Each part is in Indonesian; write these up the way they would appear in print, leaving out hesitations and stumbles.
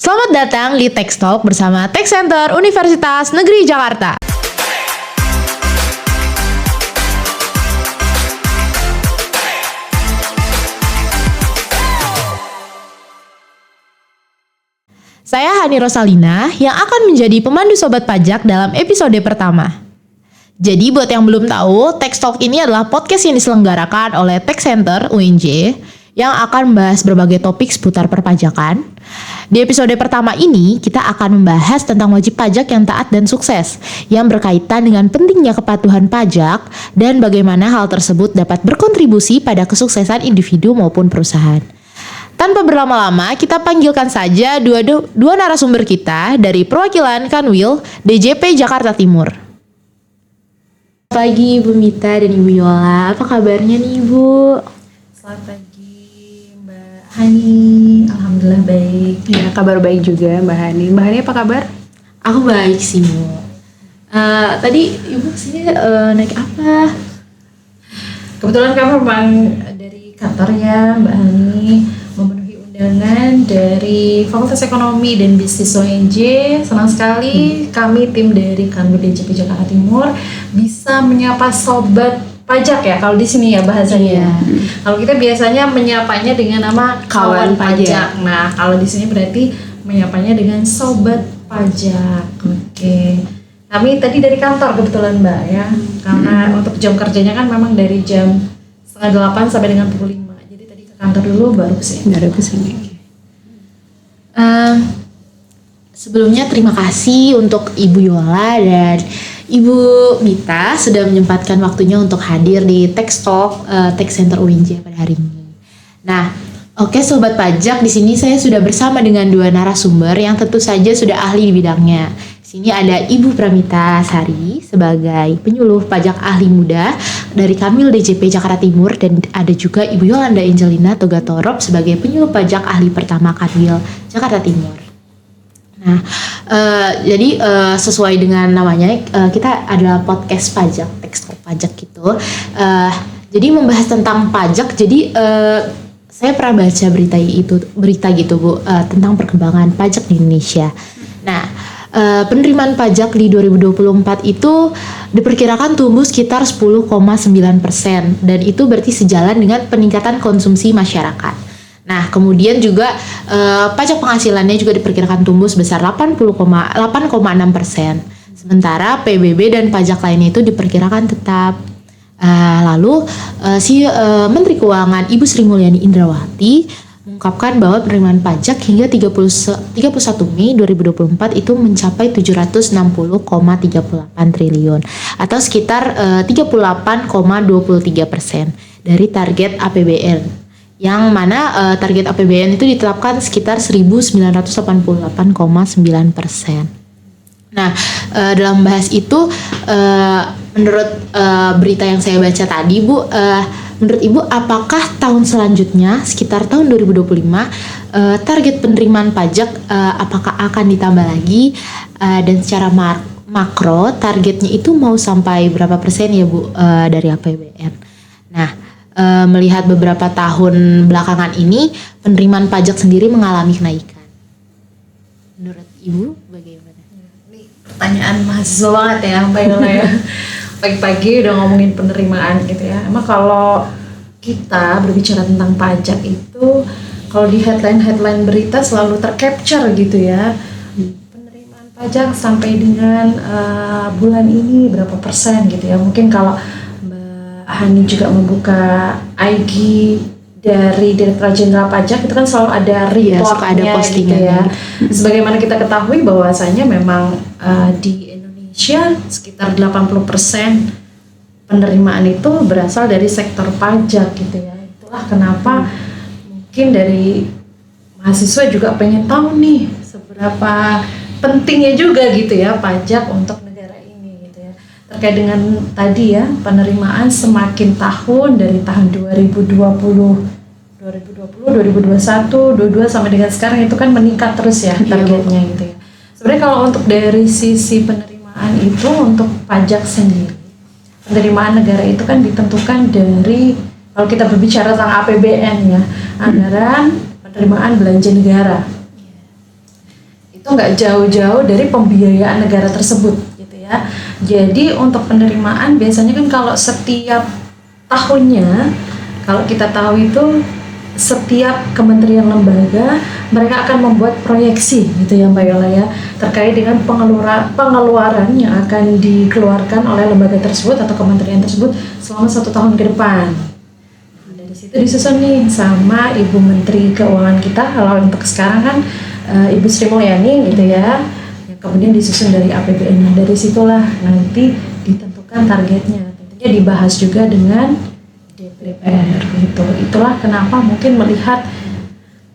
Selamat datang di Tech Talk bersama Tech Center Universitas Negeri Jakarta. Saya Hani Rosalina yang akan menjadi pemandu Sobat Pajak dalam episode pertama. Jadi buat yang belum tahu, Tech Talk ini adalah podcast yang diselenggarakan oleh Tech Center UNJ yang akan membahas berbagai topik seputar perpajakan. Di episode pertama ini, kita akan membahas tentang wajib pajak yang taat dan sukses, yang berkaitan dengan pentingnya kepatuhan pajak dan bagaimana hal tersebut dapat berkontribusi pada kesuksesan individu maupun perusahaan. Tanpa berlama-lama, kita panggilkan saja dua narasumber kita dari perwakilan Kanwil DJP Jakarta Timur. Pagi Ibu Mita dan Ibu Yola, apa kabarnya nih Ibu? Selamat pagi Mbak Hani, alhamdulillah baik. Ya, kabar baik juga Mbak Hani. Mbak Hani apa kabar? Aku baik sih Bu. Tadi Ibu kesini naik apa? Kebetulan kami memang dari kantor ya Mbak Hani memenuhi undangan dari Fakultas Ekonomi dan Bisnis UNJ. Senang sekali kami tim dari Kanwil DJP Jakarta Timur bisa menyapa sobat pajak ya kalau di sini ya bahasanya. Iya. Kalau kita biasanya menyapanya dengan nama kawan pajak. Nah, kalau di sini berarti menyapanya dengan sobat pajak. Oke. Kami tadi dari kantor kebetulan Mbak ya. Karena untuk jam kerjanya kan memang dari jam 7:30 sampai dengan pukul 5. Jadi tadi ke kantor dulu baru kesini. Baru kesini. Sebelumnya terima kasih untuk Ibu Yola dan Ibu Mita sudah menyempatkan waktunya untuk hadir di Tech Talk Tech Center UNJ pada hari ini. Nah, oke Sobat Pajak, di sini saya sudah bersama dengan dua narasumber yang tentu saja sudah ahli di bidangnya. Di sini ada Ibu Pramita Sari sebagai penyuluh pajak ahli muda dari Kanwil DJP Jakarta Timur dan ada juga Ibu Yolanda Angelina Togatorop sebagai penyuluh pajak ahli pertama Kanwil Jakarta Timur. Nah, jadi sesuai dengan namanya, kita adalah podcast pajak, Tech Talk pajak gitu. Jadi membahas tentang pajak. Jadi saya pernah baca berita gitu Bu, tentang perkembangan pajak di Indonesia. Nah, penerimaan pajak di 2024 itu diperkirakan tumbuh sekitar 10,9% dan itu berarti sejalan dengan peningkatan konsumsi masyarakat. Nah, kemudian juga pajak penghasilannya juga diperkirakan tumbuh sebesar 8,6%. Sementara PBB dan pajak lainnya itu diperkirakan tetap. Lalu Menteri Keuangan Ibu Sri Mulyani Indrawati mengungkapkan bahwa penerimaan pajak hingga 31 Mei 2024 itu mencapai 760,38 triliun atau sekitar 38,23% dari target APBN. Yang mana target APBN itu ditetapkan sekitar 1988,9%. Nah, dalam bahas itu, menurut berita yang saya baca tadi, Bu, menurut Ibu, apakah tahun selanjutnya, sekitar tahun 2025, target penerimaan pajak apakah akan ditambah lagi, dan secara makro targetnya itu mau sampai berapa persen ya Bu dari APBN? Nah, melihat beberapa tahun belakangan ini penerimaan pajak sendiri mengalami kenaikan. Menurut Ibu bagaimana? Ini pertanyaan mahasiswa banget ya Mbak Yola ya. Pagi-pagi udah ngomongin penerimaan gitu ya. Emang kalau kita berbicara tentang pajak itu kalau di headline berita selalu tercapture gitu ya. Penerimaan pajak sampai dengan bulan ini berapa persen gitu ya. Mungkin kalau Hani juga membuka IG dari Direktorat Jenderal Pajak itu kan selalu ada reportnya gitu ya. Sebagaimana kita ketahui bahwasanya memang di Indonesia sekitar 80% penerimaan itu berasal dari sektor pajak gitu ya. Itulah kenapa mungkin dari mahasiswa juga pengen tahu nih seberapa pentingnya juga gitu ya pajak untuk terkait dengan tadi ya penerimaan semakin tahun dari tahun 2020, 2021, 22 sampai dengan sekarang itu kan meningkat terus ya targetnya gitu ya. Sebenarnya kalau untuk dari sisi penerimaan itu untuk pajak sendiri, penerimaan negara itu kan ditentukan dari kalau kita berbicara tentang APBN ya, anggaran penerimaan belanja negara. itu nggak jauh-jauh dari pembiayaan negara tersebut gitu ya. Jadi untuk penerimaan biasanya kan kalau setiap tahunnya, kalau kita tahu itu setiap kementerian lembaga mereka akan membuat proyeksi gitu ya Mbak Yola ya, terkait dengan pengeluaran yang akan dikeluarkan oleh lembaga tersebut atau kementerian tersebut selama 1 tahun ke depan. Nah, dari situ disusun nih sama Ibu Menteri Keuangan kita, kalau untuk sekarang kan Ibu Sri Mulyani gitu ya, yang kemudian disusun dari APBN. Dari situlah nanti ditentukan targetnya, tentunya dibahas juga dengan DPR gitu. Itulah kenapa mungkin melihat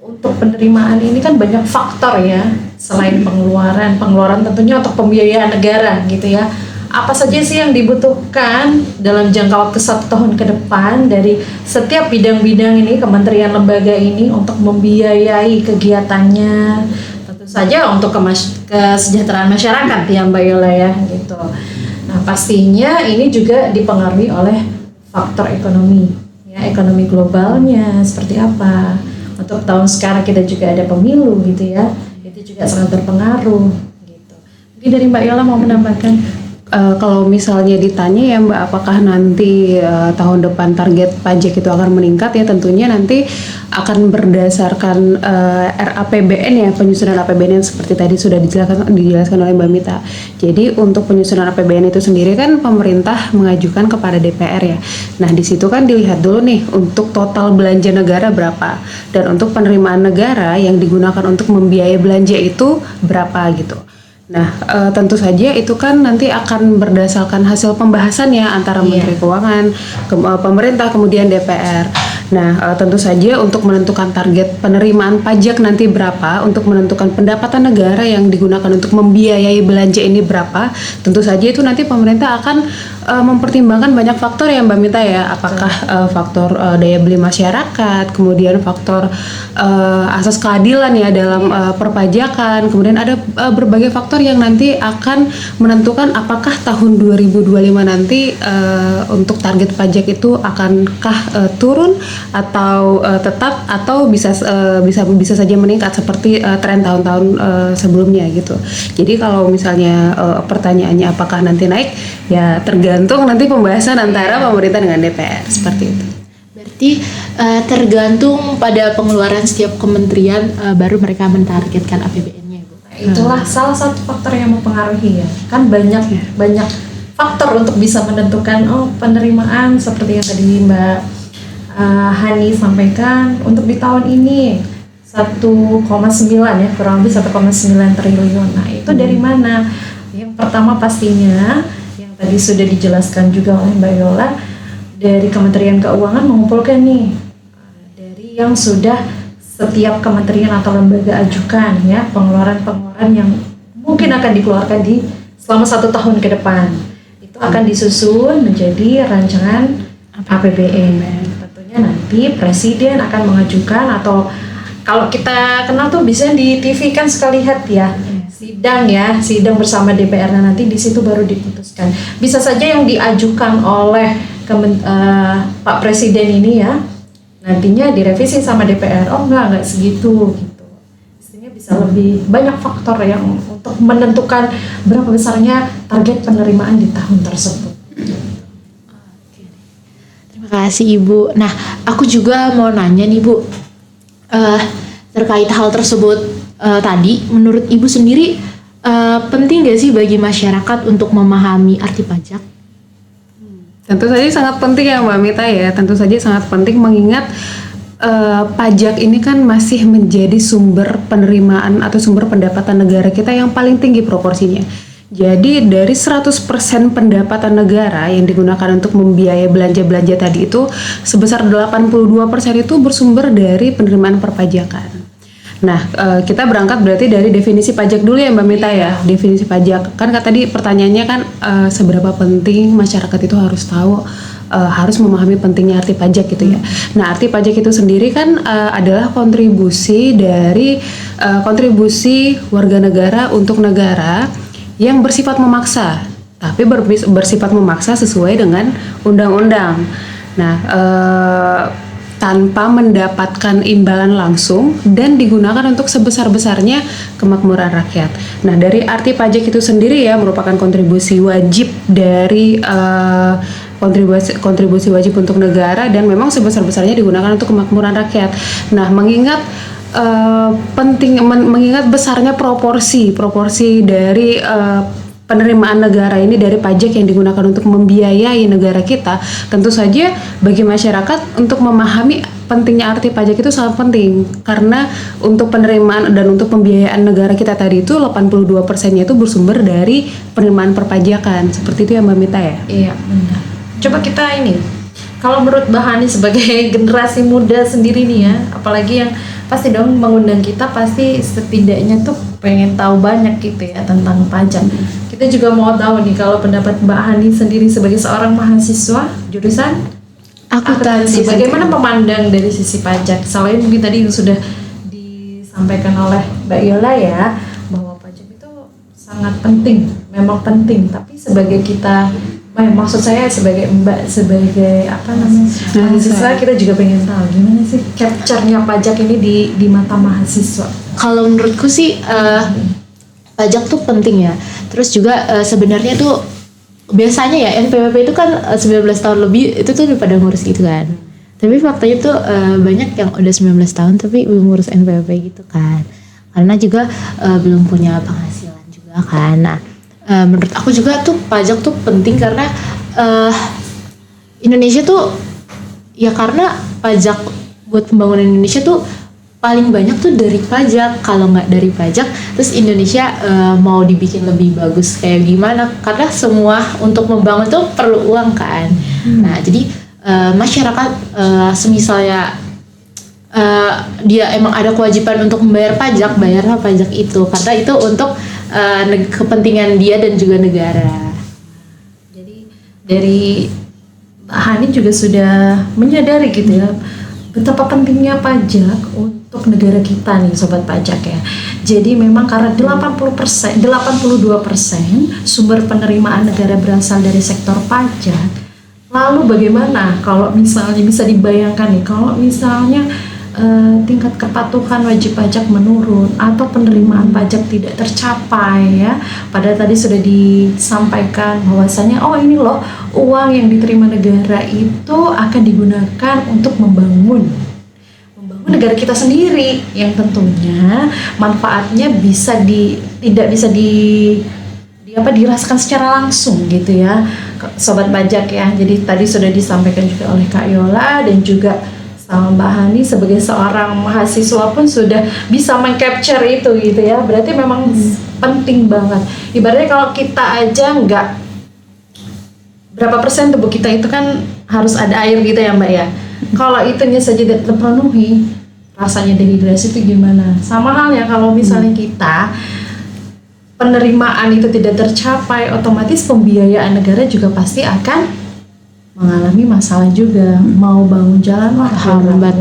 untuk penerimaan ini kan banyak faktor ya, selain pengeluaran tentunya untuk pembiayaan negara gitu ya. Apa saja sih yang dibutuhkan dalam jangka waktu 1 tahun ke depan dari setiap bidang-bidang ini, kementerian lembaga ini untuk membiayai kegiatannya, tentu saja untuk kesejahteraan masyarakat ya Mbak Yola ya gitu. Nah pastinya ini juga dipengaruhi oleh faktor ekonomi ya, ekonomi globalnya seperti apa. Untuk tahun sekarang kita juga ada pemilu gitu ya, itu juga sangat berpengaruh gitu. Mungkin dari Mbak Yola mau menambahkan? Kalau misalnya ditanya ya Mbak, apakah nanti tahun depan target pajak itu akan meningkat, ya tentunya nanti akan berdasarkan RAPBN ya, penyusunan APBN yang seperti tadi sudah dijelaskan oleh Mbak Mita. Jadi untuk penyusunan APBN itu sendiri kan pemerintah mengajukan kepada DPR ya. Nah di situ kan dilihat dulu nih untuk total belanja negara berapa, dan untuk penerimaan negara yang digunakan untuk membiayai belanja itu berapa gitu. Nah, tentu saja itu kan nanti akan berdasarkan hasil pembahasan ya antara Menteri Keuangan, pemerintah, kemudian DPR. Nah, tentu saja untuk menentukan target penerimaan pajak nanti berapa, untuk menentukan pendapatan negara yang digunakan untuk membiayai belanja ini berapa, tentu saja itu nanti pemerintah akan mempertimbangkan banyak faktor ya Mbak Mita ya, apakah faktor daya beli masyarakat, kemudian faktor asas keadilan ya dalam perpajakan, kemudian ada berbagai faktor yang nanti akan menentukan apakah tahun 2025 nanti untuk target pajak itu akankah turun atau tetap, atau bisa saja meningkat seperti tren tahun-tahun sebelumnya gitu. Jadi kalau misalnya pertanyaannya apakah nanti naik, ya tergantung nanti pembahasan antara pemerintah dengan DPR seperti itu. Berarti tergantung pada pengeluaran setiap kementerian baru mereka mentargetkan APBN-nya, Bu. Itulah salah satu faktor yang mempengaruhi ya. Kan banyak faktor untuk bisa menentukan penerimaan seperti yang tadi Mbak Hani sampaikan. Untuk di tahun ini 1,9 ya, kurang lebih 1,9 triliun. Nah, itu dari mana? Yang pertama pastinya yang tadi sudah dijelaskan juga oleh Mbak Yola, dari Kementerian Keuangan mengumpulkan nih dari yang sudah setiap kementerian atau lembaga ajukan ya, pengeluaran yang mungkin akan dikeluarkan di selama 1 tahun ke depan. Itu akan disusun menjadi rancangan APBN. Tentunya nanti Presiden akan mengajukan, atau kalau kita kenal tuh bisa di TV kan suka lihat ya, sidang bersama DPR, nanti di situ baru diputuskan. Bisa saja yang diajukan oleh Pak Presiden ini ya, nantinya direvisi sama DPR, enggak segitu gitu. Istilahnya bisa lebih banyak faktor yang untuk menentukan berapa besarnya target penerimaan di tahun tersebut. Terima kasih Ibu. Nah, aku juga mau nanya nih Bu, terkait hal tersebut tadi, menurut Ibu sendiri penting gak sih bagi masyarakat untuk memahami arti pajak? Tentu saja sangat penting ya Mbak Mita ya, tentu saja sangat penting mengingat pajak ini kan masih menjadi sumber penerimaan atau sumber pendapatan negara kita yang paling tinggi proporsinya. Jadi dari 100% pendapatan negara yang digunakan untuk membiayai belanja-belanja tadi itu, sebesar 82% itu bersumber dari penerimaan perpajakan. Nah, kita berangkat berarti dari definisi pajak dulu ya Mbak Mita ya. Definisi pajak, kan tadi pertanyaannya kan seberapa penting masyarakat itu harus tahu, harus memahami pentingnya arti pajak gitu ya. Nah, arti pajak itu sendiri kan adalah kontribusi dari kontribusi warga negara untuk negara yang bersifat memaksa, tapi bersifat memaksa sesuai dengan undang-undang. Nah, tanpa mendapatkan imbalan langsung dan digunakan untuk sebesar-besarnya kemakmuran rakyat. Nah, dari arti pajak itu sendiri ya merupakan kontribusi wajib dari kontribusi wajib untuk negara dan memang sebesar-besarnya digunakan untuk kemakmuran rakyat. Nah, mengingat mengingat besarnya proporsi dari penerimaan negara ini dari pajak yang digunakan untuk membiayai negara kita, tentu saja bagi masyarakat untuk memahami pentingnya arti pajak itu sangat penting karena untuk penerimaan dan untuk pembiayaan negara kita tadi itu 82%-nya itu bersumber dari penerimaan perpajakan. Seperti itu ya Mbak Mita ya? Iya, benar. Coba kita ini, kalau menurut Mbak Hani sebagai generasi muda sendiri nih ya, apalagi yang pasti dong mengundang kita pasti setidaknya tuh pengen tahu banyak gitu ya tentang pajak. Kita juga mau tahu nih kalau pendapat Mbak Hani sendiri sebagai seorang mahasiswa jurusan akuntansi, bagaimana memandang dari sisi pajak? Selain mungkin tadi yang sudah disampaikan oleh Mbak Yola ya, bahwa pajak itu sangat penting, memang penting. Tapi sebagai kita, maksud saya sebagai Mbak, sebagai apa namanya mahasiswa, kita juga pengen tahu gimana sih capture-nya pajak ini di mata mahasiswa. Kalau menurutku sih pajak tuh penting ya. Terus juga sebenarnya tuh biasanya ya NPWP itu kan 19 tahun lebih itu tuh udah pada ngurus gitu kan. Tapi faktanya tuh banyak yang udah 19 tahun tapi belum ngurus NPWP gitu kan. Karena juga belum punya penghasilan juga kan. Nah, menurut aku juga tuh pajak tuh penting karena Indonesia tuh ya karena pajak buat pembangunan Indonesia tuh paling banyak tuh dari pajak. Kalau nggak dari pajak, terus Indonesia mau dibikin lebih bagus kayak gimana? Karena semua untuk membangun tuh perlu uang kan. Nah, jadi masyarakat semisalnya dia emang ada kewajiban untuk membayar pajak, bayarlah pajak itu karena itu untuk kepentingan dia dan juga negara. Jadi dari Mbak Hani juga sudah menyadari gitu ya betapa pentingnya pajak untuk negara kita nih sobat pajak ya. Jadi memang karena 82% sumber penerimaan negara berasal dari sektor pajak. Lalu bagaimana kalau misalnya bisa dibayangkan nih kalau misalnya tingkat kepatuhan wajib pajak menurun atau penerimaan pajak tidak tercapai ya. Padahal tadi sudah disampaikan bahwasanya ini loh uang yang diterima negara itu akan digunakan untuk membangun negara kita sendiri yang tentunya manfaatnya tidak bisa dirasakan secara langsung gitu ya sobat pajak ya. Jadi tadi sudah disampaikan juga oleh Kak Yola dan juga sama Mbak Hani sebagai seorang mahasiswa pun sudah bisa meng-capture itu gitu ya. Berarti memang penting banget. Ibaratnya kalau kita aja nggak berapa persen tubuh kita itu kan harus ada air gitu ya Mbak ya. Kalau itunya saja tidak terpenuhi, rasanya dehidrasi itu gimana? Sama halnya kalau misalnya kita penerimaan itu tidak tercapai, otomatis pembiayaan negara juga pasti akan mengalami masalah juga. Mau bangun jalan hambat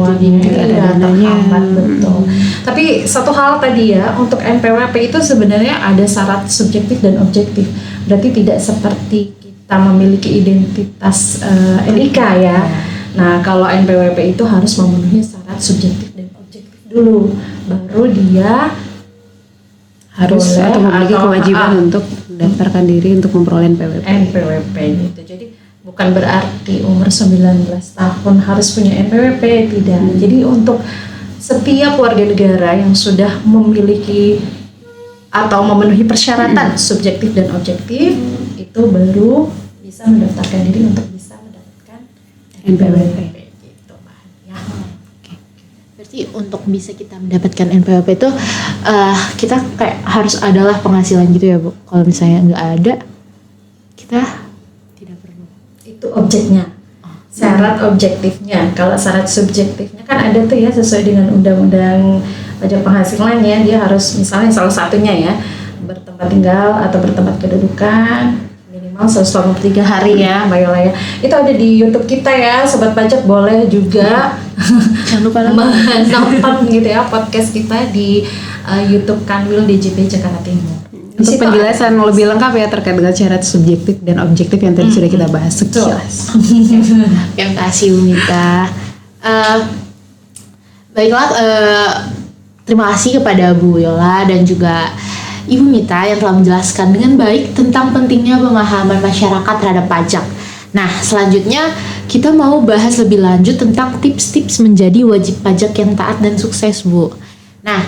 betul. Tapi satu hal tadi ya, untuk NPWP itu sebenarnya ada syarat subjektif dan objektif. Berarti tidak seperti kita memiliki identitas NIK ya. Nah, kalau NPWP itu harus memenuhi syarat subjektif dan objektif dulu, baru dia harus atau memiliki kewajiban untuk mendaftarkan diri untuk memperoleh NPWP gitu. Jadi bukan berarti umur 19 tahun harus punya NPWP, tidak. Jadi untuk setiap warga negara yang sudah memiliki atau memenuhi persyaratan subjektif dan objektif itu baru bisa mendaftarkan diri untuk bisa mendapatkan NPWP gitu, ya. Berarti untuk bisa kita mendapatkan NPWP itu kita kayak harus adalah penghasilan gitu ya Bu. Kalau misalnya nggak ada, kita tidak perlu. Itu objeknya, syarat objektifnya. Kalau syarat subjektifnya kan ada tuh ya, sesuai dengan undang-undang pajak penghasilan ya, dia harus misalnya salah satunya ya bertempat tinggal atau bertempat kedudukan minimal 183 hari ya Mbak Yola ya. Itu ada di YouTube kita ya sobat pajak, boleh juga Jangan lupa nonton gitu ya podcast kita di YouTube Kanwil DJP Jakarta Timur. Untuk penjelasan lebih lengkap ya terkait dengan syarat subjektif dan objektif yang tadi sudah kita bahas sekilas. Terima kasih Umita. Eh, Baiklah, terima kasih kepada Bu Yola dan juga Ibu Mita yang telah menjelaskan dengan baik tentang pentingnya pemahaman masyarakat terhadap pajak. Nah, selanjutnya kita mau bahas lebih lanjut tentang tips-tips menjadi wajib pajak yang taat dan sukses, Bu. Nah,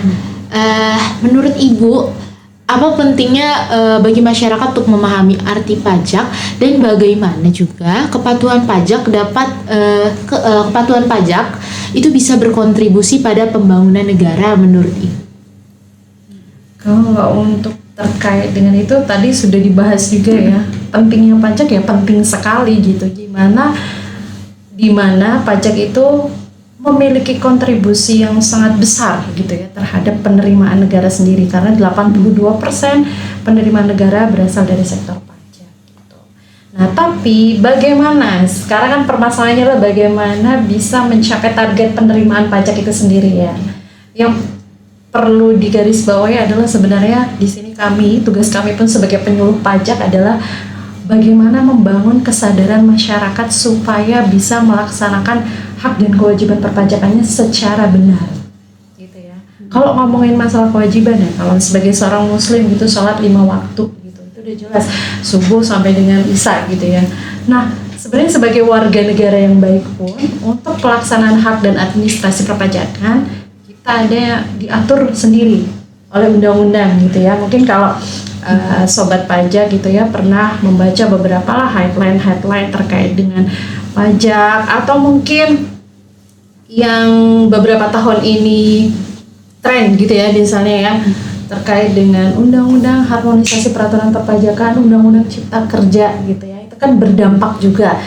menurut Ibu, apa pentingnya bagi masyarakat untuk memahami arti pajak dan bagaimana juga kepatuhan pajak kepatuhan pajak itu bisa berkontribusi pada pembangunan negara menurut Ibu? Kalau untuk terkait dengan itu tadi sudah dibahas juga ya, pentingnya pajak ya penting sekali gitu. Dimana pajak itu memiliki kontribusi yang sangat besar gitu ya terhadap penerimaan negara sendiri, karena 82% penerimaan negara berasal dari sektor pajak gitu. Nah, tapi bagaimana sekarang kan permasalahannya adalah bagaimana bisa mencapai target penerimaan pajak itu sendiri ya. Yang perlu digarisbawahi adalah sebenarnya di sini tugas kami pun sebagai penyuluh pajak adalah bagaimana membangun kesadaran masyarakat supaya bisa melaksanakan hak dan kewajiban perpajakannya secara benar, gitu ya. Kalau ngomongin masalah kewajiban ya, kalau sebagai seorang muslim gitu sholat 5 waktu gitu, itu udah jelas subuh sampai dengan isya gitu ya. Nah, sebenarnya sebagai warga negara yang baik pun untuk pelaksanaan hak dan administrasi perpajakan kita ada diatur sendiri oleh undang-undang gitu ya. Mungkin kalau sobat pajak gitu ya pernah membaca beberapa lah headline terkait dengan pajak, atau mungkin yang beberapa tahun ini tren gitu ya misalnya ya terkait dengan undang-undang harmonisasi peraturan perpajakan, undang-undang cipta kerja gitu ya, itu kan berdampak juga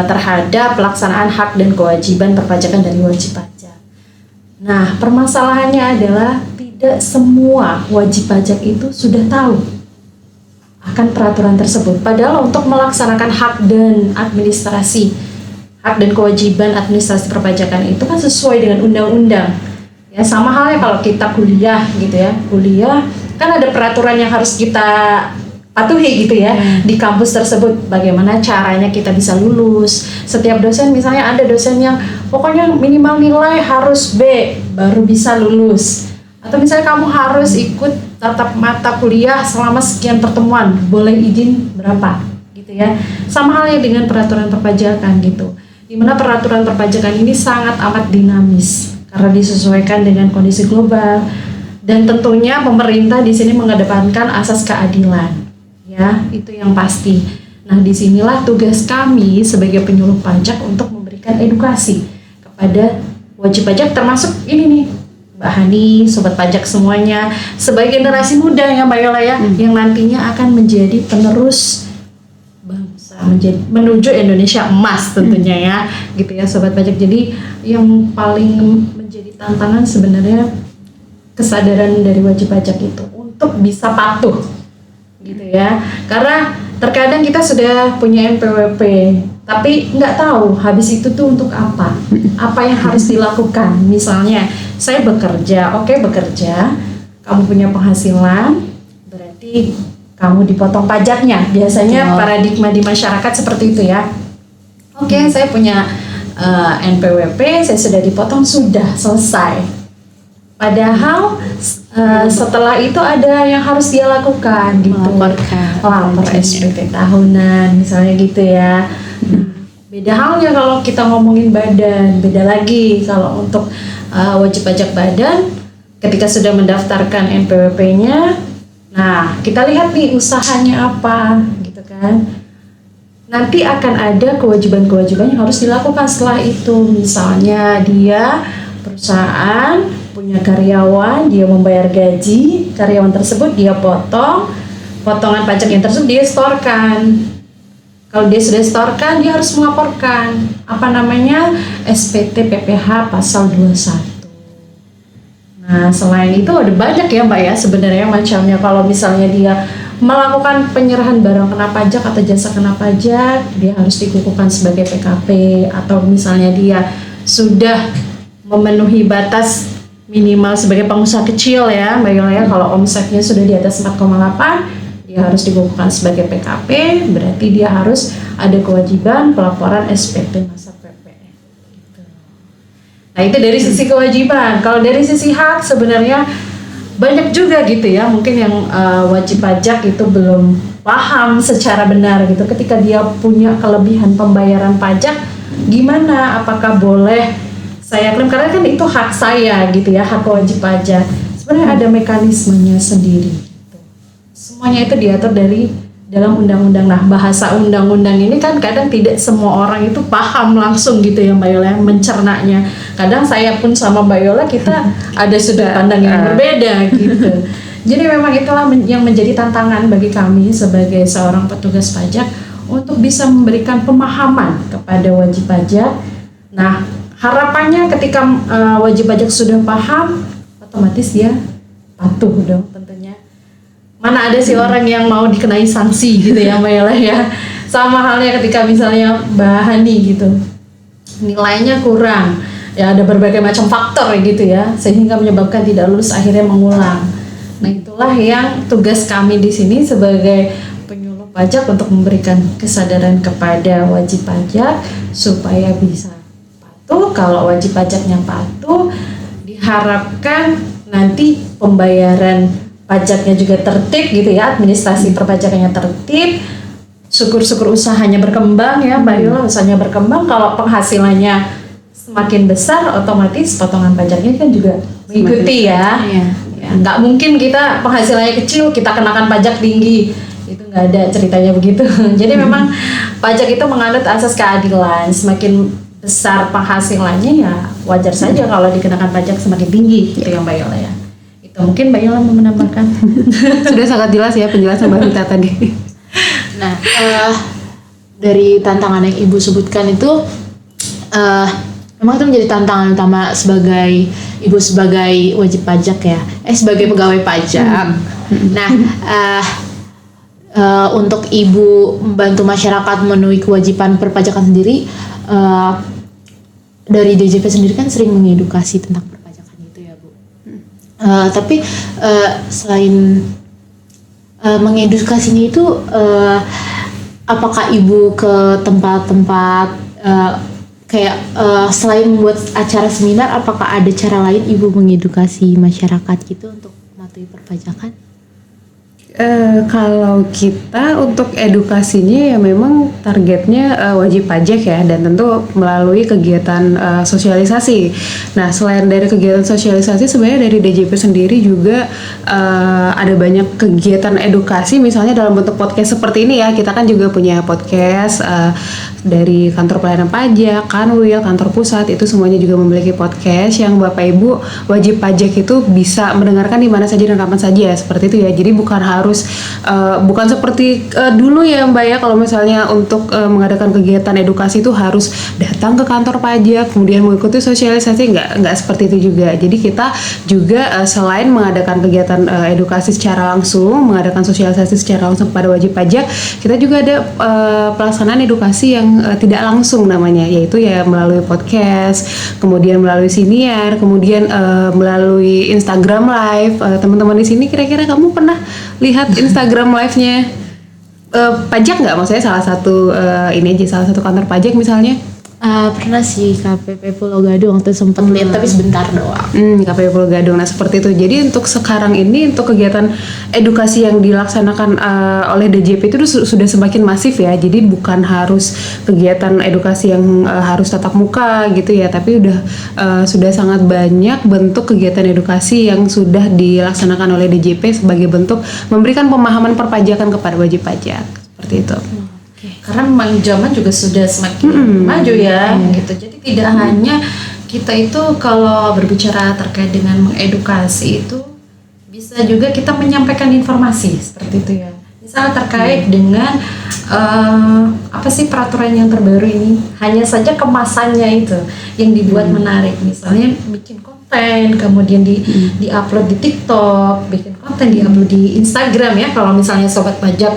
terhadap pelaksanaan hak dan kewajiban perpajakan dari wajib pajak. Nah, permasalahannya adalah tidak semua wajib pajak itu sudah tahu akan peraturan tersebut. Padahal untuk melaksanakan hak dan kewajiban administrasi perpajakan itu kan sesuai dengan undang-undang. Ya, sama halnya kalau kita kuliah gitu ya. Kuliah kan ada peraturan yang harus kita patuhi gitu ya di kampus tersebut. Bagaimana caranya kita bisa lulus. Setiap dosen misalnya ada dosen yang pokoknya minimal nilai harus B baru bisa lulus. Atau misalnya kamu harus ikut tatap mata kuliah selama sekian pertemuan, boleh izin berapa gitu ya. Sama halnya dengan peraturan perpajakan gitu. Dimana peraturan perpajakan ini sangat amat dinamis karena disesuaikan dengan kondisi global, dan tentunya pemerintah di sini mengedepankan asas keadilan. Ya, itu yang pasti. Nah, disinilah tugas kami sebagai penyuluh pajak untuk memberikan edukasi kepada wajib pajak, termasuk ini nih Mbak Hani, sobat pajak semuanya, sebagai generasi muda ya Mbak Yola ya, yang nantinya akan menjadi penerus bangsa, menuju Indonesia emas tentunya ya, gitu ya sobat pajak. Jadi yang paling menjadi tantangan sebenarnya kesadaran dari wajib pajak itu untuk bisa patuh, gitu ya. Karena terkadang kita sudah punya NPWP, tapi nggak tahu habis itu tuh untuk apa yang harus dilakukan. Misalnya saya bekerja, bekerja, kamu punya penghasilan, berarti kamu dipotong pajaknya. Biasanya paradigma di masyarakat seperti itu ya. Saya punya NPWP, saya sudah dipotong, sudah selesai. Padahal setelah itu ada yang harus dia lakukan gitu, lapor SPT tahunan misalnya gitu ya. Beda halnya kalau kita ngomongin badan, beda lagi kalau untuk wajib pajak badan ketika sudah mendaftarkan NPWP-nya. Nah, kita lihat nih usahanya apa gitu kan. Nanti akan ada kewajiban-kewajiban yang harus dilakukan setelah itu. Misalnya dia perusahaan punya karyawan, dia membayar gaji, karyawan tersebut dia potongan pajak yang tersebut dia setorkan. Kalau dia sudah setorkan, dia harus melaporkan SPT PPh pasal 21. Nah, selain itu ada banyak ya Mbak ya sebenarnya macamnya. Kalau misalnya dia melakukan penyerahan barang kena pajak atau jasa kena pajak, dia harus dikukuhkan sebagai PKP. Atau misalnya dia sudah memenuhi batas minimal sebagai pengusaha kecil ya Mbak Yola ya, kalau omsetnya sudah di atas 4,8, dia harus dikukuhkan sebagai PKP, berarti dia harus ada kewajiban pelaporan SPT masa PPN gitu. Nah itu dari sisi kewajiban. Kalau dari sisi hak sebenarnya banyak juga gitu ya, mungkin yang wajib pajak itu belum paham secara benar gitu. Ketika dia punya kelebihan pembayaran pajak, gimana? Apakah boleh saya klaim? Karena kan itu hak saya gitu ya, hak wajib pajak. Sebenarnya ada mekanismenya sendiri. Gitu. Semuanya itu diatur dari dalam undang-undang. Nah, bahasa undang-undang ini kan kadang tidak semua orang itu paham langsung gitu ya Mbak Yola, mencernanya. Kadang saya pun sama Mbak Yola kita ada sudut pandang yang berbeda gitu. Jadi memang itulah yang menjadi tantangan bagi kami sebagai seorang petugas pajak untuk bisa memberikan pemahaman kepada wajib pajak. Nah, harapannya ketika wajib pajak sudah paham, otomatis dia patuh dong tentunya. Mana ada sih orang yang mau dikenai sanksi gitu ya Mbak Yola ya. Sama halnya ketika misalnya Mbak Hani gitu, nilainya kurang, ya ada berbagai macam faktor gitu ya, sehingga menyebabkan tidak lulus akhirnya mengulang. Nah itulah yang tugas kami di sini sebagai penyuluh pajak untuk memberikan kesadaran kepada wajib pajak supaya bisa patuh. Kalau wajib pajaknya patuh, diharapkan nanti pembayaran pajaknya juga tertib gitu ya, administrasi perpajakannya tertib, syukur-syukur usahanya berkembang ya Mbak Yola, usahanya berkembang. Kalau penghasilannya semakin besar, otomatis potongan pajaknya kan juga mengikuti ya. Ya, nggak mungkin kita penghasilannya kecil kita kenakan pajak tinggi, itu nggak ada ceritanya begitu. Jadi memang pajak itu menganut asas keadilan. Semakin besar penghasilannya ya wajar saja kalau dikenakan pajak semakin tinggi gitu ya Mbak Yola ya. Mungkin Mbak Yola mau menambahkan. Sudah sangat jelas ya penjelasan Mbak Vita tadi. Nah, dari tantangan yang Ibu sebutkan itu, memang itu menjadi tantangan utama sebagai Ibu sebagai wajib pajak ya, sebagai pegawai pajak. Nah, untuk Ibu membantu masyarakat memenuhi kewajiban perpajakan sendiri, dari DJP sendiri kan sering mengedukasi tentang perpajakan itu ya Bu. Tapi selain mengedukasinya itu, apakah Ibu ke tempat-tempat kayak selain membuat acara seminar, apakah ada cara lain Ibu mengedukasi masyarakat gitu untuk mematuhi perpajakan? Kalau kita untuk edukasinya ya memang targetnya wajib pajak ya, dan tentu melalui kegiatan sosialisasi. Nah selain dari kegiatan sosialisasi, sebenarnya dari DJP sendiri juga ada banyak kegiatan edukasi, misalnya dalam bentuk podcast seperti ini ya. Kita kan juga punya podcast dari kantor pelayanan pajak, Kanwil, kantor pusat, itu semuanya juga memiliki podcast yang Bapak Ibu wajib pajak itu bisa mendengarkan di mana saja dan kapan saja, seperti itu ya. Jadi bukan seperti dulu ya Mbak ya, kalau misalnya untuk mengadakan kegiatan edukasi itu harus datang ke kantor pajak kemudian mengikuti sosialisasi, nggak seperti itu juga. Jadi kita juga selain mengadakan kegiatan edukasi secara langsung, mengadakan sosialisasi secara langsung pada wajib pajak, kita juga ada pelaksanaan edukasi yang tidak langsung namanya, yaitu ya melalui podcast, kemudian melalui siniar, kemudian melalui Instagram Live. Teman-teman di sini kira-kira kamu pernah lihat Instagram live-nya pajak nggak? Maksudnya salah satu salah satu kantor pajak misalnya? Pernah sih KPP Pulau Gadung, waktu sempat lihat tapi sebentar doang. KPP Pulau Gadung. Nah seperti itu. Jadi untuk sekarang ini untuk kegiatan edukasi yang dilaksanakan oleh DJP itu sudah semakin masif ya. Jadi bukan harus kegiatan edukasi yang harus tatap muka gitu ya, tapi sudah sangat banyak bentuk kegiatan edukasi yang sudah dilaksanakan oleh DJP sebagai bentuk memberikan pemahaman perpajakan kepada wajib pajak, seperti itu. Karena memang zaman juga sudah semakin maju ya, gitu. Jadi tidak hanya kita itu kalau berbicara terkait dengan mengedukasi itu, bisa juga kita menyampaikan informasi seperti itu ya. Misalnya terkait dengan apa sih peraturan yang terbaru ini, hanya saja kemasannya itu yang dibuat menarik. Misalnya bikin konten, kemudian di-upload di TikTok, bikin konten di-upload di Instagram ya. Kalau misalnya sobat pajak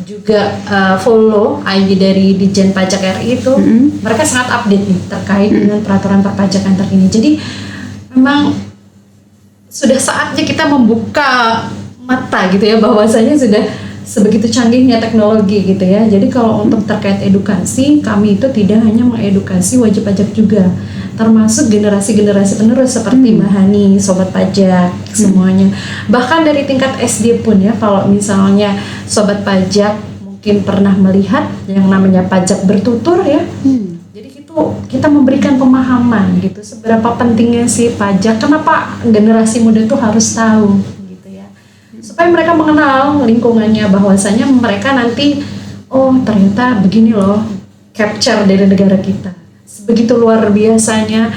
juga follow ID dari Ditjen Pajak RI itu, mereka sangat update nih terkait dengan peraturan perpajakan terkini. Jadi memang sudah saatnya kita membuka mata gitu ya, bahwasanya sudah sebegitu canggihnya teknologi gitu ya. Jadi kalau untuk terkait edukasi, kami itu tidak hanya mengedukasi wajib pajak juga, termasuk generasi-generasi penerus seperti Mbak Hani, sobat pajak semuanya. Bahkan dari tingkat SD pun ya, kalau misalnya sobat pajak mungkin pernah melihat yang namanya pajak bertutur ya. Jadi itu kita memberikan pemahaman gitu seberapa pentingnya sih pajak, kenapa generasi muda itu harus tahu gitu ya. Supaya mereka mengenal lingkungannya, bahwasanya mereka nanti oh ternyata begini loh capture dari negara kita. Begitu luar biasanya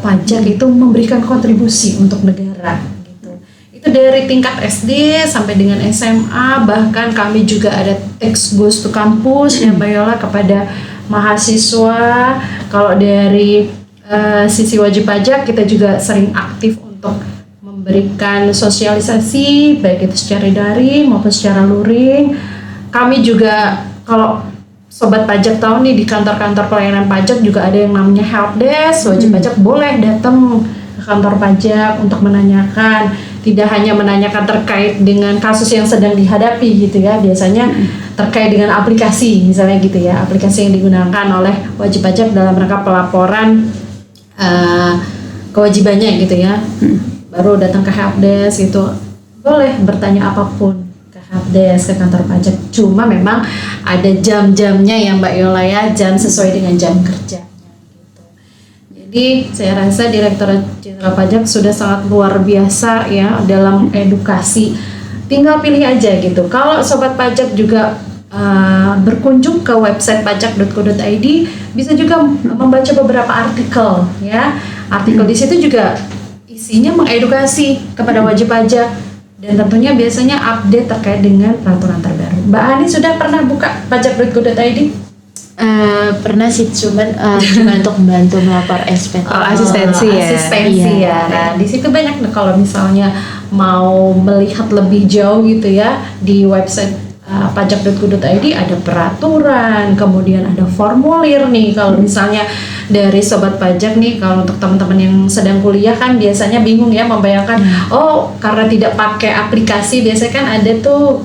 pajak itu memberikan kontribusi untuk negara gitu. Itu dari tingkat SD sampai dengan SMA, bahkan kami juga ada tax goes to campus ya Mbak Yola kepada mahasiswa. Kalau dari sisi wajib pajak kita juga sering aktif untuk memberikan sosialisasi baik itu secara daring maupun secara luring. Kami juga kalau sobat pajak tahu nih di kantor-kantor pelayanan pajak juga ada yang namanya help desk. Wajib pajak boleh datang ke kantor pajak untuk menanyakan, tidak hanya menanyakan terkait dengan kasus yang sedang dihadapi gitu ya, biasanya terkait dengan aplikasi misalnya gitu ya, aplikasi yang digunakan oleh wajib pajak dalam rangka pelaporan kewajibannya gitu ya. Baru datang ke help desk gitu, boleh bertanya apapun helpdesk ke kantor pajak, cuma memang ada jam-jamnya ya Mbak Yola ya, jam sesuai dengan jam kerjanya gitu. Jadi saya rasa Direktorat Jenderal Pajak sudah sangat luar biasa ya dalam edukasi. Tinggal pilih aja gitu. Kalau sobat pajak juga berkunjung ke website pajak.go.id, bisa juga membaca beberapa artikel ya. Artikel di situ juga isinya mengedukasi kepada wajib pajak. Dan tentunya biasanya update terkait dengan peraturan terbaru. Mbak Hani sudah pernah buka pajak.go.id? Pernah sih, cuman untuk membantu melapor SPT. Asistensi ya. Asistensi ya. Nah, di situ banyak kalau misalnya mau melihat lebih jauh gitu ya, di website pajak.go.id ada peraturan, kemudian ada formulir nih. Kalau misalnya dari sobat pajak nih, kalau untuk teman-teman yang sedang kuliah kan biasanya bingung ya membayangkan, oh karena tidak pakai aplikasi, biasanya kan ada tuh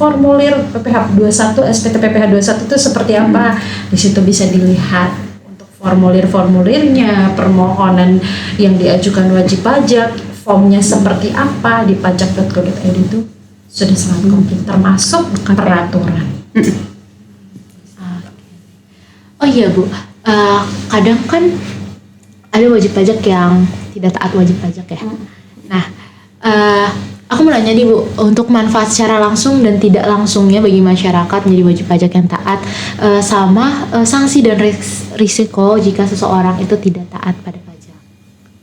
formulir PPh 21, SPT PPh 21 itu seperti apa. Di situ bisa dilihat untuk formulir-formulirnya, permohonan yang diajukan wajib pajak, formnya seperti apa di pajak.go.id itu sudah sangat komplit, termasuk peraturan. Oh iya Bu, kadang kan ada wajib pajak yang tidak taat wajib pajak ya. Nah, aku mau nanya nih Bu, untuk manfaat secara langsung dan tidak langsungnya bagi masyarakat menjadi wajib pajak yang taat, sama sanksi dan risiko jika seseorang itu tidak taat pada pajak.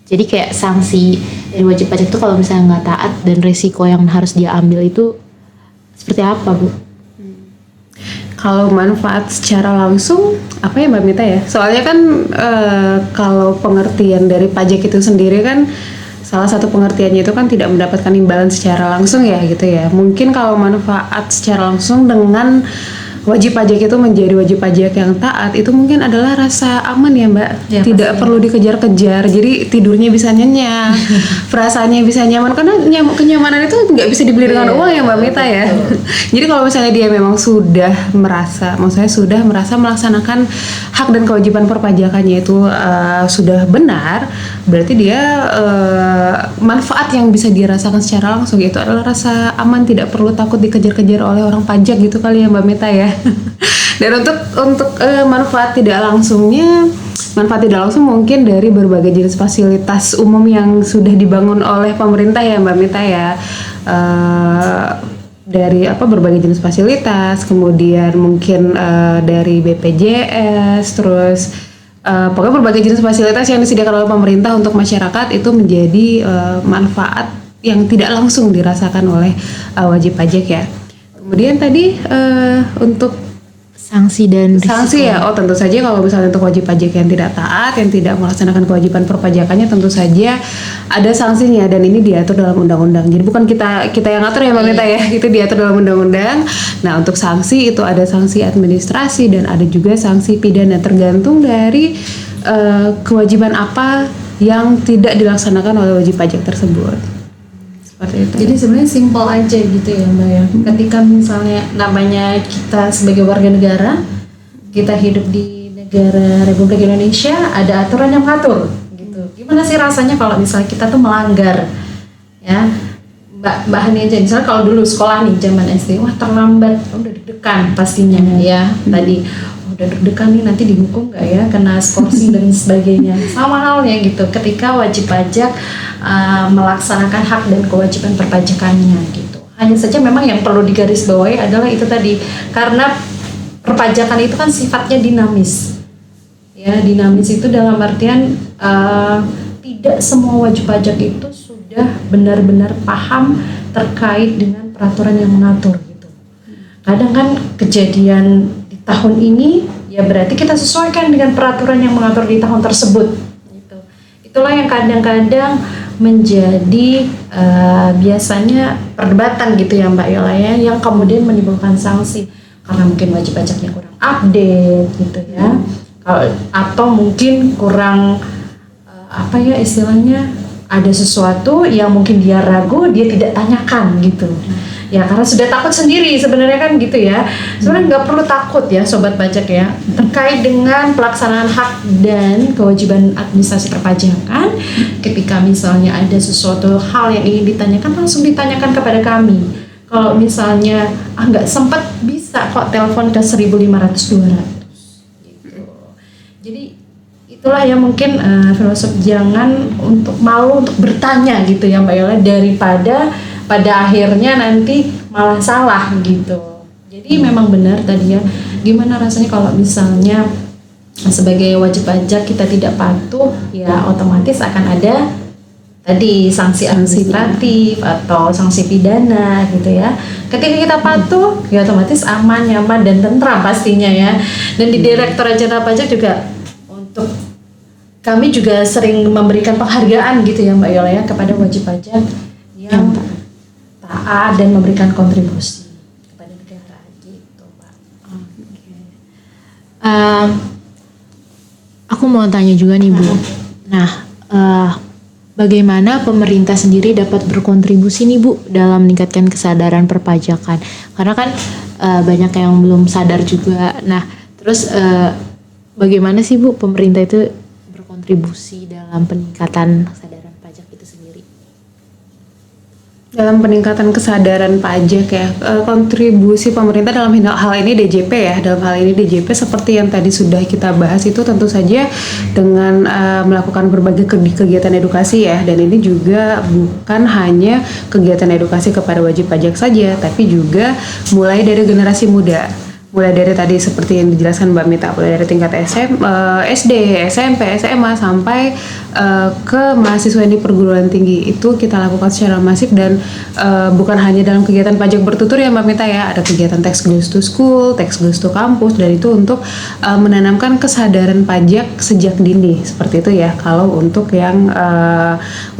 Jadi kayak sanksi dari wajib pajak itu kalau misalnya nggak taat, dan risiko yang harus dia ambil itu seperti apa Bu? Kalau manfaat secara langsung apa ya Mbak Mita ya? Soalnya kan kalau pengertian dari pajak itu sendiri kan salah satu pengertiannya itu kan tidak mendapatkan imbalan secara langsung ya gitu ya. Mungkin kalau manfaat secara langsung dengan wajib pajak itu menjadi wajib pajak yang taat, itu mungkin adalah rasa aman ya Mbak, ya, tidak pasti. Perlu dikejar-kejar, jadi tidurnya bisa nyenyak, perasaannya bisa nyaman, karena kenyamanan itu nggak bisa dibeli dengan uang ya Mbak Mita ya. Jadi kalau misalnya dia memang sudah merasa, maksudnya sudah merasa melaksanakan hak dan kewajiban perpajakannya itu sudah benar, berarti dia manfaat yang bisa dirasakan secara langsung itu adalah rasa aman, tidak perlu takut dikejar-kejar oleh orang pajak gitu kali ya Mbak Mita ya. Dan untuk manfaat tidak langsung mungkin dari berbagai jenis fasilitas umum yang sudah dibangun oleh pemerintah ya Mbak Mita ya. Dari berbagai jenis fasilitas, kemudian mungkin dari BPJS, terus pokoknya berbagai jenis fasilitas yang disediakan oleh pemerintah untuk masyarakat itu menjadi manfaat yang tidak langsung dirasakan oleh wajib pajak ya. Kemudian tadi untuk Sanksi dan risiko. sanksi ya, tentu saja kalau misalnya untuk wajib pajak yang tidak taat, yang tidak melaksanakan kewajiban perpajakannya, tentu saja ada sanksinya, dan ini diatur dalam undang-undang. Jadi bukan kita yang ngatur ya Mbak Mita ya, itu diatur dalam undang-undang. Nah untuk sanksi itu ada sanksi administrasi dan ada juga sanksi pidana, tergantung dari kewajiban apa yang tidak dilaksanakan oleh wajib pajak tersebut. Seperti itu. Jadi sebenarnya simpel aja gitu ya Mbak ya. Ketika misalnya namanya kita sebagai warga negara, kita hidup di negara negara Republik Indonesia ada aturan yang mengatur gitu. Gimana sih rasanya kalau misalnya kita tuh melanggar ya? Mbak Hani aja misalnya kalau dulu sekolah nih zaman SD, wah terlambat, udah deg-degan pastinya ya. Tadi udah deg-degan nih nanti dihukum nggak ya, kena skorsing dan sebagainya. Sama halnya gitu ketika wajib pajak melaksanakan hak dan kewajiban perpajakannya gitu. Hanya saja memang yang perlu digarisbawahi adalah itu tadi, karena perpajakan itu kan sifatnya dinamis. Ya, dinamis itu dalam artian tidak semua wajib pajak itu sudah benar-benar paham terkait dengan peraturan yang mengatur gitu. Kadang kan kejadian di tahun ini ya berarti kita sesuaikan dengan peraturan yang mengatur di tahun tersebut gitu. Itulah yang kadang-kadang menjadi biasanya perdebatan gitu ya Mbak Yola ya, yang kemudian menimbulkan sanksi karena mungkin wajib pajaknya kurang update gitu ya, atau mungkin kurang apa ya istilahnya, ada sesuatu yang mungkin dia ragu, dia tidak tanyakan gitu ya, karena sudah takut sendiri sebenarnya kan gitu ya. Sebenarnya nggak perlu takut ya sobat pajak ya, terkait dengan pelaksanaan hak dan kewajiban administrasi perpajakan. Ketika misalnya ada sesuatu hal yang ingin ditanyakan, langsung ditanyakan kepada kami. Kalau misalnya nggak sempat, bisa kok telepon ke 1500-200 gitu. Jadi itulah yang mungkin filosof, jangan untuk malu untuk bertanya gitu ya Mbak Yola, daripada pada akhirnya nanti malah salah gitu. Jadi memang benar tadi ya, gimana rasanya kalau misalnya sebagai wajib pajak kita tidak patuh, ya otomatis akan ada tadi sanksi administratif atau sanksi pidana gitu ya. Ketika kita patuh, ya otomatis aman, nyaman dan tentram pastinya ya. Dan di Direktorat Jenderal Pajak juga untuk kami juga sering memberikan penghargaan gitu ya Mbak Yola ya kepada wajib pajak yang taat dan memberikan kontribusi kepada negara gitu Pak. Aku mau tanya juga nih Bu. Nah, bagaimana pemerintah sendiri dapat berkontribusi nih Bu dalam meningkatkan kesadaran perpajakan? Karena kan banyak yang belum sadar juga. Nah, terus bagaimana sih Bu pemerintah itu berkontribusi dalam peningkatan kesadaran pajak itu sendiri? Dalam peningkatan kesadaran pajak ya, kontribusi pemerintah dalam hal ini DJP ya, dalam hal ini DJP seperti yang tadi sudah kita bahas itu tentu saja dengan melakukan berbagai kegiatan edukasi ya, dan ini juga bukan hanya kegiatan edukasi kepada wajib pajak saja, tapi juga mulai dari generasi muda. Mulai dari tadi seperti yang dijelaskan Mbak Mita, mulai dari tingkat SD, SMP, SMA sampai ke mahasiswa yang di perguruan tinggi, itu kita lakukan secara masif dan bukan hanya dalam kegiatan pajak bertutur ya Mbak Mita ya, ada kegiatan tax goes to school, tax goes to kampus, dan itu untuk menanamkan kesadaran pajak sejak dini seperti itu ya. Kalau untuk yang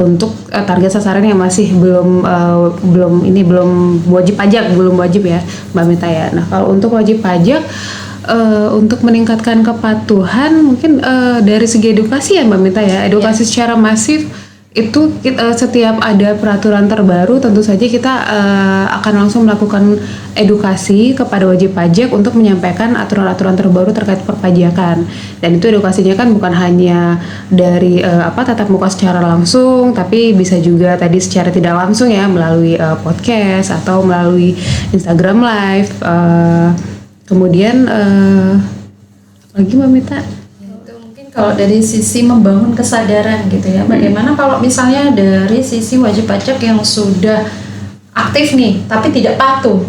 untuk target sasaran yang masih belum wajib pajak, belum wajib ya Mbak Mita ya. Nah kalau untuk wajib pajak untuk meningkatkan kepatuhan mungkin dari segi edukasi ya Mbak Mita ya, edukasi secara masif itu setiap ada peraturan terbaru tentu saja kita akan langsung melakukan edukasi kepada wajib pajak untuk menyampaikan aturan-aturan terbaru terkait perpajakan, dan itu edukasinya kan bukan hanya dari tatap muka secara langsung, tapi bisa juga tadi secara tidak langsung ya melalui podcast atau melalui Instagram Live. Kemudian lagi Mbak Mita? Itu mungkin kalau dari sisi membangun kesadaran gitu ya. Bagaimana kalau misalnya dari sisi wajib pajak yang sudah aktif nih, tapi tidak patuh,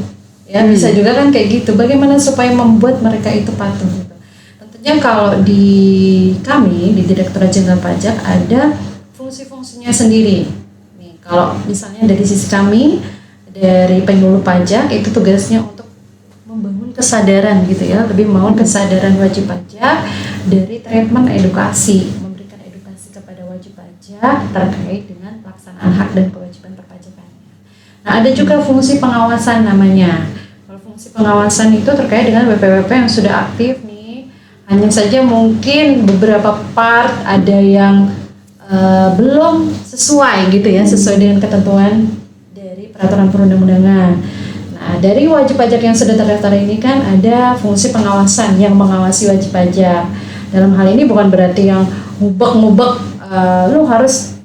ya bisa juga kan kayak gitu. Bagaimana supaya membuat mereka itu patuh gitu. Tentunya kalau di kami di Direktorat Jenderal Pajak ada fungsi-fungsinya sendiri. Nih, kalau misalnya dari sisi kami dari penyuluh pajak itu tugasnya untuk membangun kesadaran gitu ya, lebih membangun kesadaran wajib pajak dari treatment edukasi, memberikan edukasi kepada wajib pajak terkait dengan pelaksanaan hak dan kewajiban perpajakannya. Nah, ada juga fungsi pengawasan namanya. Kalau fungsi pengawasan itu terkait dengan WP-WP yang sudah aktif nih, hanya saja mungkin beberapa part ada yang belum sesuai gitu ya, sesuai dengan ketentuan dari peraturan perundang-undangan. Nah, dari wajib pajak yang sudah terdaftar ini kan ada fungsi pengawasan yang mengawasi wajib pajak. Dalam hal ini bukan berarti yang ngubek-ngubek lu harus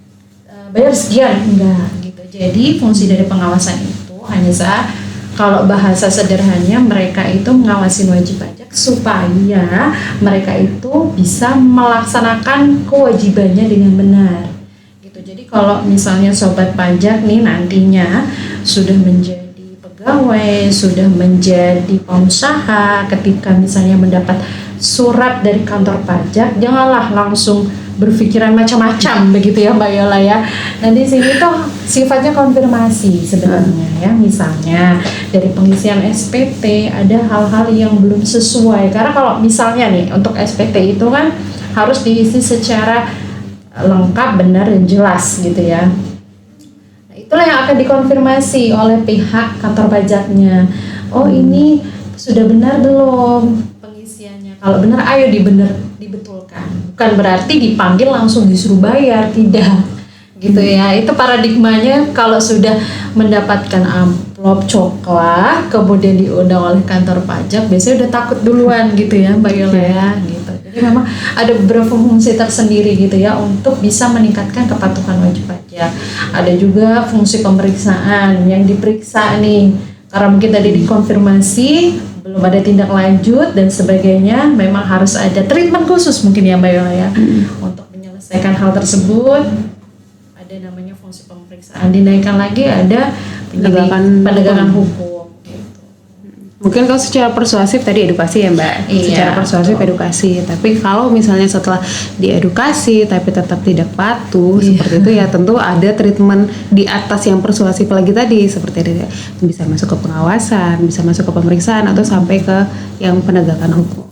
bayar sekian, enggak gitu. Jadi fungsi dari pengawasan itu hanya kalau bahasa sederhananya mereka itu mengawasi wajib pajak supaya mereka itu bisa melaksanakan kewajibannya dengan benar gitu. Jadi kalau misalnya sobat pajak nih nantinya sudah menjadi pegawai, sudah menjadi pengusaha, ketika misalnya mendapat surat dari kantor pajak, janganlah langsung berpikiran macam-macam begitu ya Mbak Yola ya. Nah di sini tuh sifatnya konfirmasi sebenarnya ya. Misalnya dari pengisian SPT ada hal-hal yang belum sesuai. Karena kalau misalnya nih untuk SPT itu kan harus diisi secara lengkap, benar dan jelas gitu ya. Nah, itulah yang akan dikonfirmasi oleh pihak kantor pajaknya. Oh ini sudah benar belum pengisiannya? Kalau benar ayo dibetulkan. Bukan berarti dipanggil langsung disuruh bayar, tidak gitu ya. Itu paradigmanya kalau sudah mendapatkan amplop coklat kemudian diundang oleh kantor pajak biasanya udah takut duluan gitu ya Mbak Yola ya gitu. Jadi memang ada beberapa fungsi tersendiri gitu ya untuk bisa meningkatkan kepatuhan wajib pajak. Ada juga fungsi pemeriksaan yang diperiksa nih karena mungkin tadi dikonfirmasi belum ada tindak lanjut dan sebagainya, memang harus ada treatment khusus mungkin ya Mbak Yola ya untuk menyelesaikan hal tersebut. Ada namanya fungsi pemeriksaan, dinaikkan lagi ada penegakan hukum gitu. Mungkin kalau secara persuasif tadi edukasi ya Mbak, secara persuasif edukasi. Tapi kalau misalnya setelah diedukasi tapi tetap tidak patuh seperti itu ya tentu ada treatment di atas yang persuasif lagi tadi seperti itu. Bisa masuk ke pengawasan, bisa masuk ke pemeriksaan atau sampai ke yang penegakan hukum.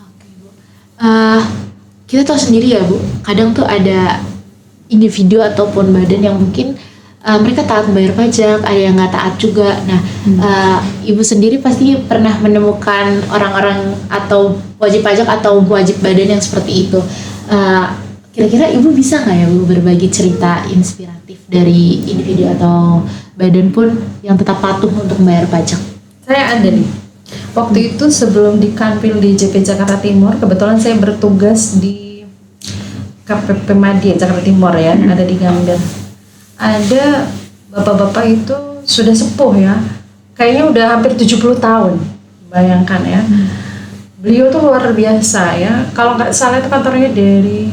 Oke, Bu. Kita tahu sendiri ya Bu, kadang tuh ada individu ataupun badan yang mungkin mereka taat membayar pajak, ada yang nggak taat juga. Nah, Ibu sendiri pasti pernah menemukan orang-orang atau wajib pajak atau wajib badan yang seperti itu. Kira-kira Ibu bisa nggak ya Bu berbagi cerita inspiratif dari individu atau badan pun yang tetap patuh untuk membayar pajak? Saya ada nih. Waktu itu sebelum di Kanwil di JP Jakarta Timur, kebetulan saya bertugas di KPP Madya Jakarta Timur ya, ada di Gambir. Ada bapak-bapak itu sudah sepuh ya, kayaknya udah hampir 70 tahun, bayangkan ya. Beliau tuh luar biasa ya, kalau nggak salah itu kantornya dari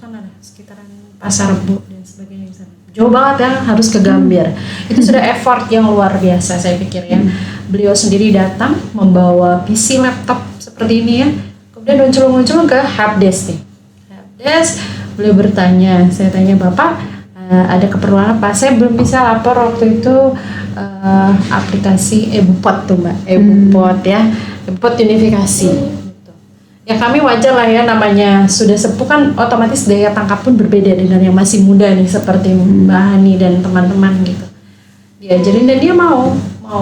sana sekitaran Pasar Rebo dan sebagainya sana. Jauh banget ya, harus ke Gambir. Itu sudah effort yang luar biasa saya pikir ya. Beliau sendiri datang membawa PC laptop seperti ini ya, kemudian muncul ke helpdesk nih. Helpdesk, beliau bertanya, saya tanya Bapak, ada keperluan apa? Saya belum bisa lapor waktu itu aplikasi EBUPOT tuh Mbak, EBUPOT ya, EBUPOT unifikasi. Gitu. Ya kami wajar lah ya, namanya sudah sepuh kan otomatis daya tangkap pun berbeda dengan yang masih muda nih seperti Mbak Hani dan teman-teman gitu. Diajarin dan dia mau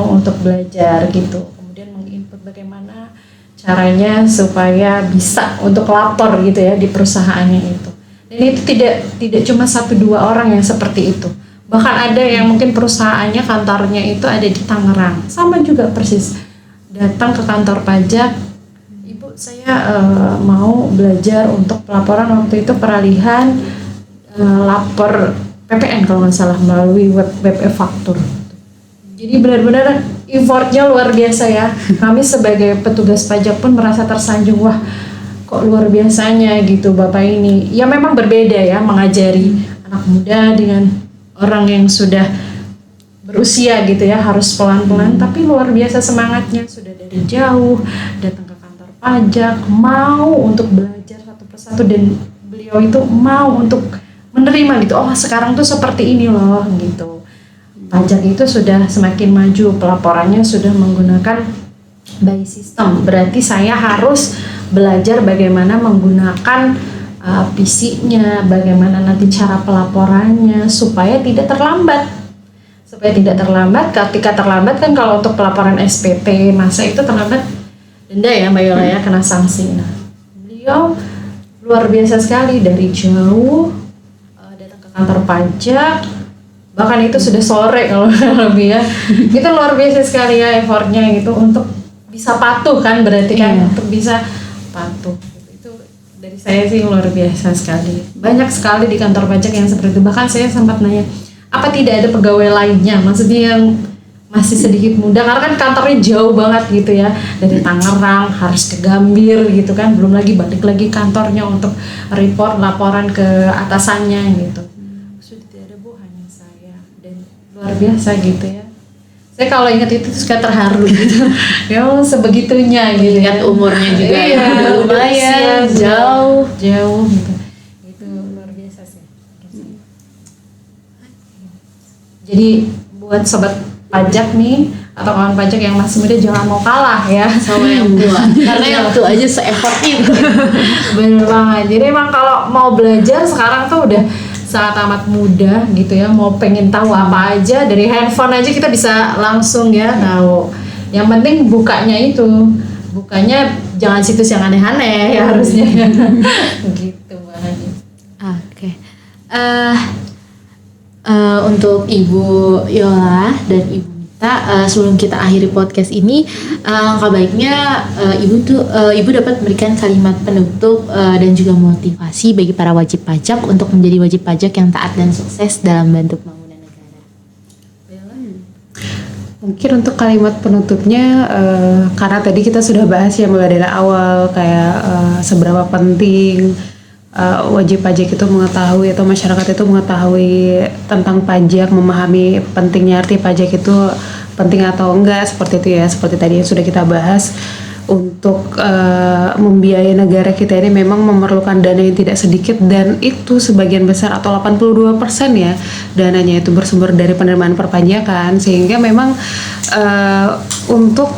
untuk belajar gitu. Kemudian menginput bagaimana caranya supaya bisa untuk lapor gitu ya di perusahaannya itu. Dan itu tidak cuma 1-2 orang yang seperti itu. Bahkan ada yang mungkin perusahaannya kantornya itu ada di Tangerang. Sama juga persis. Datang ke kantor pajak, Ibu saya mau belajar untuk pelaporan waktu itu peralihan lapor PPN kalau nggak salah melalui web e-faktur. Jadi benar-benar effortnya luar biasa ya. Kami sebagai petugas pajak pun merasa tersanjung, wah kok luar biasanya gitu Bapak ini. Ya memang berbeda ya mengajari anak muda dengan orang yang sudah berusia gitu ya, harus pelan-pelan tapi luar biasa semangatnya, sudah dari jauh datang ke kantor pajak, mau untuk belajar satu persatu dan beliau itu mau untuk menerima gitu. Oh sekarang tuh seperti ini loh gitu. Pajak itu sudah semakin maju, pelaporannya sudah menggunakan by system. Berarti saya harus belajar bagaimana menggunakan PC-nya, bagaimana nanti cara pelaporannya supaya tidak terlambat. Ketika terlambat kan kalau untuk pelaporan SPT masa itu terlambat denda ya Mbak Yola ya, kena sanksi. Nah, beliau luar biasa sekali dari jauh datang ke kantor pajak. Bahkan itu sudah sore kalau lebih ya. Itu luar biasa sekali ya effortnya gitu untuk bisa patuh kan berarti kan, untuk bisa patuh. Itu dari saya sih luar biasa sekali. Banyak sekali di kantor pajak yang seperti itu. Bahkan saya sempat nanya, apa tidak ada pegawai lainnya? Maksudnya yang masih sedikit muda, karena kan kantornya jauh banget gitu ya, dari Tangerang harus ke Gambir gitu kan, belum lagi balik lagi kantornya untuk report laporan ke atasannya gitu. Sudah tidak ada, Bu, hanya saya, dan luar biasa gitu ya. Saya kalau ingat itu suka terharu gitu. Ya Allah, sebegitunya gitu. Ingat umurnya juga Iya, ya, lumayan jauh gitu. Itu luar biasa sih. Jadi buat sobat pajak nih atau kawan pajak yang masih muda, jangan mau kalah ya sama yang tua, karena yang tua aja se-effort itu. Bener banget. Jadi emang kalau mau belajar sekarang tuh udah sangat amat mudah gitu ya. Mau pengen tahu apa aja dari handphone aja kita bisa langsung ya tahu. Yang penting bukanya jangan situs yang aneh-aneh ya harusnya. Gitu banget. Oke. Untuk Ibu Yola dan Ibu Mita, sebelum kita akhiri podcast ini, alangkah baiknya Ibu dapat memberikan kalimat penutup dan juga motivasi bagi para wajib pajak untuk menjadi wajib pajak yang taat dan sukses dalam bantu pembangunan negara. Mungkin untuk kalimat penutupnya, karena tadi kita sudah bahas ya mulai dari awal kayak seberapa penting wajib pajak itu mengetahui atau masyarakat itu mengetahui tentang pajak, memahami pentingnya arti pajak itu penting atau enggak, seperti itu ya, seperti tadi yang sudah kita bahas. Untuk membiayai negara kita ini memang memerlukan dana yang tidak sedikit, dan itu sebagian besar atau 82% ya dananya itu bersumber dari penerimaan perpajakan, sehingga memang untuk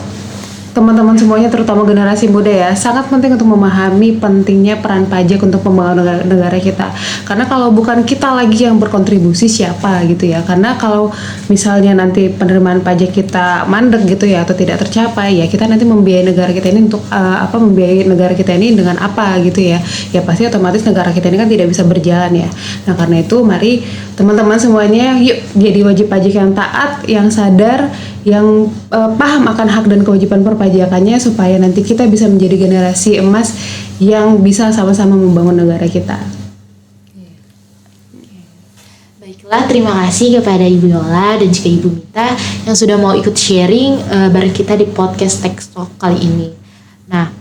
teman-teman semuanya, terutama generasi muda ya, sangat penting untuk memahami pentingnya peran pajak untuk pembangunan negara kita. Karena kalau bukan kita lagi yang berkontribusi, siapa gitu ya. Karena kalau misalnya nanti penerimaan pajak kita mandek gitu ya atau tidak tercapai, ya kita nanti membiayai negara kita ini untuk membiayai negara kita ini dengan apa gitu ya. Ya pasti otomatis negara kita ini kan tidak bisa berjalan ya. Nah, karena itu mari teman-teman semuanya yuk jadi wajib pajak yang taat, yang sadar, yang paham akan hak dan kewajiban perpajakannya, supaya nanti kita bisa menjadi generasi emas yang bisa sama-sama membangun negara kita. Baiklah, terima kasih kepada Ibu Yola dan juga Ibu Mita yang sudah mau ikut sharing bareng kita di podcast Tech Talk kali ini. Nah,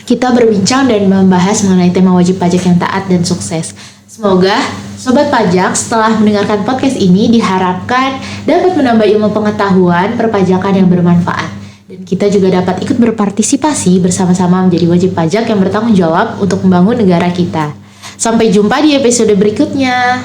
kita berbincang dan membahas mengenai tema wajib pajak yang taat dan sukses. Semoga Sobat Pajak setelah mendengarkan podcast ini diharapkan dapat menambah ilmu pengetahuan perpajakan yang bermanfaat. Dan kita juga dapat ikut berpartisipasi bersama-sama menjadi wajib pajak yang bertanggung jawab untuk membangun negara kita. Sampai jumpa di episode berikutnya.